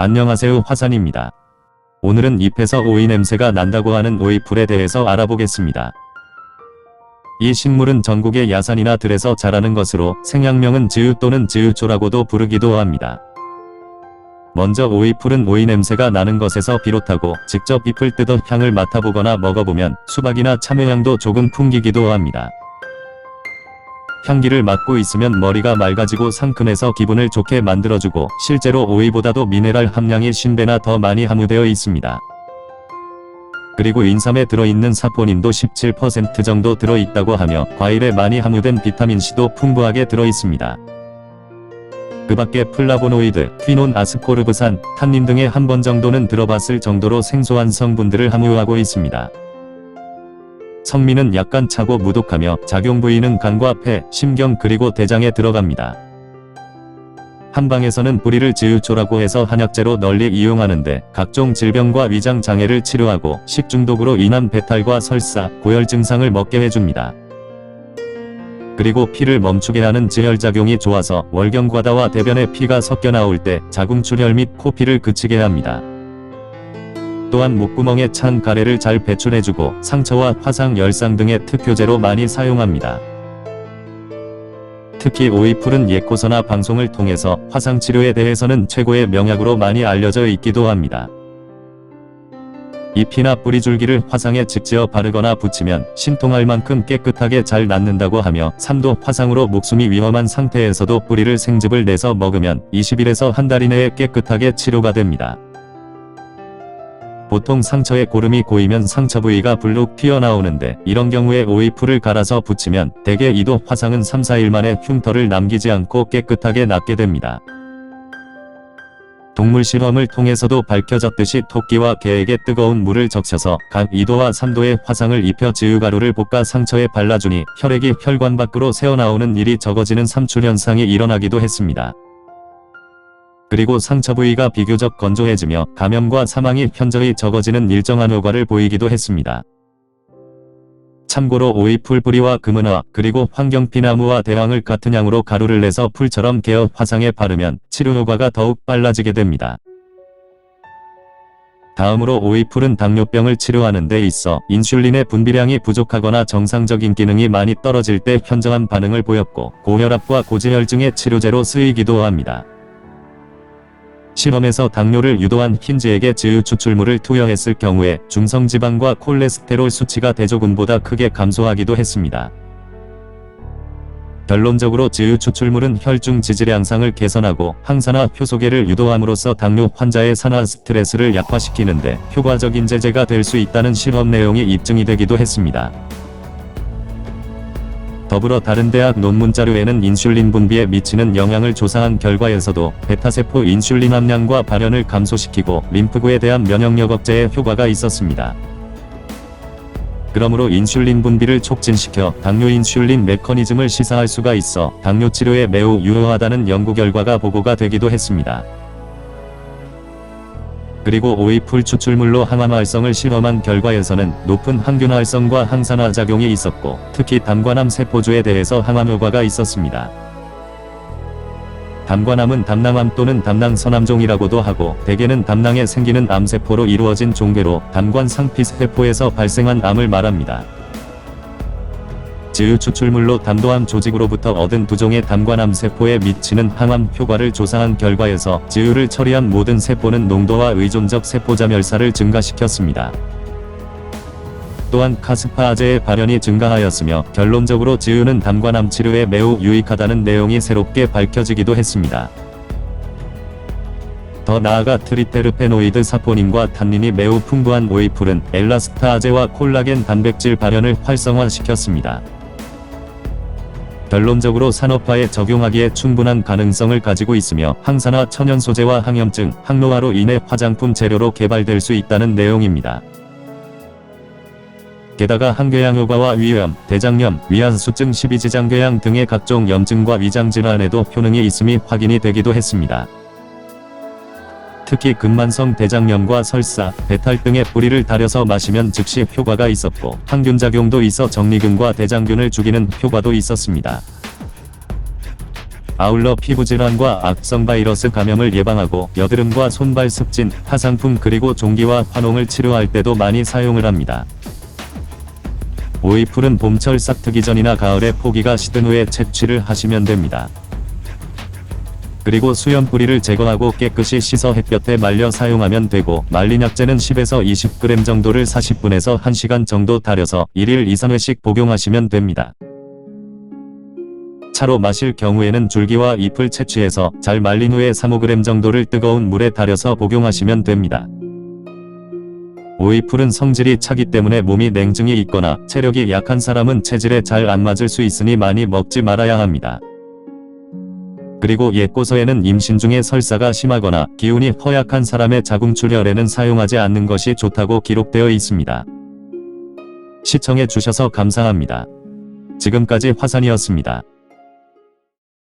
안녕하세요, 화산입니다. 오늘은 잎에서 오이 냄새가 난다고 하는 오이풀에 대해서 알아보겠습니다. 이 식물은 전국의 야산이나 들에서 자라는 것으로 생약명은 즈유 또는 즈유초라고도 부르기도 합니다. 먼저 오이풀은 오이 냄새가 나는 것에서 비롯하고 직접 잎을 뜯어 향을 맡아보거나 먹어보면 수박이나 참외향도 조금 풍기기도 합니다. 향기를 맡고 있으면 머리가 맑아지고 상큼해서 기분을 좋게 만들어주고 실제로 오이보다도 미네랄 함량이 50배나 더 많이 함유되어 있습니다. 그리고 인삼에 들어있는 사포닌도 17% 정도 들어있다고 하며 과일에 많이 함유된 비타민C도 풍부하게 들어있습니다. 그 밖에 플라보노이드, 퀴논, 아스코르브산, 탄닌 등의 한 번 정도는 들어봤을 정도로 생소한 성분들을 함유하고 있습니다. 성미는 약간 차고 무독하며 작용 부위는 간과 폐, 심경 그리고 대장에 들어갑니다. 한방에서는 뿌리를 즈유초라고 해서 한약재로 널리 이용하는데 각종 질병과 위장 장애를 치료하고 식중독으로 인한 배탈과 설사, 고열 증상을 먹게 해줍니다. 그리고 피를 멈추게 하는 지혈작용이 좋아서 월경과다와 대변에 피가 섞여 나올 때 자궁출혈 및 코피를 그치게 합니다. 또한 목구멍에 찬 가래를 잘 배출해주고 상처와 화상, 열상 등의 특효제로 많이 사용합니다. 특히 오이풀은 예코서나 방송을 통해서 화상치료에 대해서는 최고의 명약으로 많이 알려져 있기도 합니다. 잎이나 뿌리줄기를 화상에 직지어 바르거나 붙이면 신통할 만큼 깨끗하게 잘 낫는다고 하며 3도 화상으로 목숨이 위험한 상태에서도 뿌리를 생즙을 내서 먹으면 20일에서 한 달 이내에 깨끗하게 치료가 됩니다. 보통 상처에 고름이 고이면 상처 부위가 불룩 튀어나오는데 이런 경우에 오이풀을 갈아서 붙이면 대개 이도 화상은 3-4일 만에 흉터를 남기지 않고 깨끗하게 낫게 됩니다. 동물 실험을 통해서도 밝혀졌듯이 토끼와 개에게 뜨거운 물을 적셔서 각 2도와 3도의 화상을 입혀 즈유가루를 볶아 상처에 발라주니 혈액이 혈관 밖으로 새어나오는 일이 적어지는 삼출현상이 일어나기도 했습니다. 그리고 상처 부위가 비교적 건조해지며 감염과 사망이 현저히 적어지는 일정한 효과를 보이기도 했습니다. 참고로 오이풀 뿌리와 금은화 그리고 황경피나무와 대왕을 같은 양으로 가루를 내서 풀처럼 개어 화상에 바르면 치료 효과가 더욱 빨라지게 됩니다. 다음으로 오이풀은 당뇨병을 치료하는 데 있어 인슐린의 분비량이 부족하거나 정상적인 기능이 많이 떨어질 때 현저한 반응을 보였고 고혈압과 고지혈증의 치료제로 쓰이기도 합니다. 실험에서 당뇨를 유도한 흰쥐에게 즈유 추출물을 투여했을 경우에 중성지방과 콜레스테롤 수치가 대조군보다 크게 감소하기도 했습니다. 결론적으로 즈유 추출물은 혈중 지질 양상을 개선하고 항산화 효소계를 유도함으로써 당뇨 환자의 산화 스트레스를 약화시키는데 효과적인 제재가 될 수 있다는 실험 내용이 입증이 되기도 했습니다. 더불어 다른 대학 논문 자료에는 인슐린 분비에 미치는 영향을 조사한 결과에서도 베타세포 인슐린 함량과 발현을 감소시키고 림프구에 대한 면역력 억제에 효과가 있었습니다. 그러므로 인슐린 분비를 촉진시켜 당뇨 인슐린 메커니즘을 시사할 수가 있어 당뇨 치료에 매우 유효하다는 연구 결과가 보고가 되기도 했습니다. 그리고 오이풀 추출물로 항암 활성을 실험한 결과에서는 높은 항균 활성과 항산화 작용이 있었고 특히 담관암 세포주에 대해서 항암 효과가 있었습니다. 담관암은 담낭암 또는 담낭선암종이라고도 하고 대개는 담낭에 생기는 암세포로 이루어진 종괴로 담관 상피세포에서 발생한 암을 말합니다. 즈유 추출물로 담도암 조직으로부터 얻은 2종의 담관암 세포에 미치는 항암 효과를 조사한 결과에서 즈유를 처리한 모든 세포는 농도와 의존적 세포자멸사를 증가시켰습니다. 또한 카스파아제의 발현이 증가하였으며 결론적으로 즈유는 담관암 치료에 매우 유익하다는 내용이 새롭게 밝혀지기도 했습니다. 더 나아가 트리테르페노이드 사포닌과 탄닌이 매우 풍부한 오이풀은 엘라스타아제와 콜라겐 단백질 발현을 활성화시켰습니다. 결론적으로 산업화에 적용하기에 충분한 가능성을 가지고 있으며 항산화 천연소재와 항염증, 항노화로 인해 화장품 재료로 개발될 수 있다는 내용입니다. 게다가 항궤양 효과와 위염, 대장염, 위안수증, 십이지장궤양 등의 각종 염증과 위장질환에도 효능이 있음이 확인이 되기도 했습니다. 특히 근만성 대장염과 설사, 배탈 등의 뿌리를 달여서 마시면 즉시 효과가 있었고 항균작용도 있어 정리균과 대장균을 죽이는 효과도 있었습니다. 아울러 피부질환과 악성 바이러스 감염을 예방하고 여드름과 손발 습진, 화상풍 그리고 종기와 화농을 치료할 때도 많이 사용을 합니다. 오이풀은 봄철 싹트기 전이나 가을에 포기가 시든 후에 채취를 하시면 됩니다. 그리고 수염 뿌리를 제거하고 깨끗이 씻어 햇볕에 말려 사용하면 되고, 말린 약재는 10에서 20g 정도를 40분에서 1시간 정도 달여서 1일 2~3회씩 복용하시면 됩니다. 차로 마실 경우에는 줄기와 잎을 채취해서 잘 말린 후에 3~5g 정도를 뜨거운 물에 달여서 복용하시면 됩니다. 오이풀은 성질이 차기 때문에 몸이 냉증이 있거나 체력이 약한 사람은 체질에 잘 안 맞을 수 있으니 많이 먹지 말아야 합니다. 그리고 옛고서에는 임신 중에 설사가 심하거나 기운이 허약한 사람의 자궁출혈에는 사용하지 않는 것이 좋다고 기록되어 있습니다. 시청해 주셔서 감사합니다. 지금까지 화산이었습니다.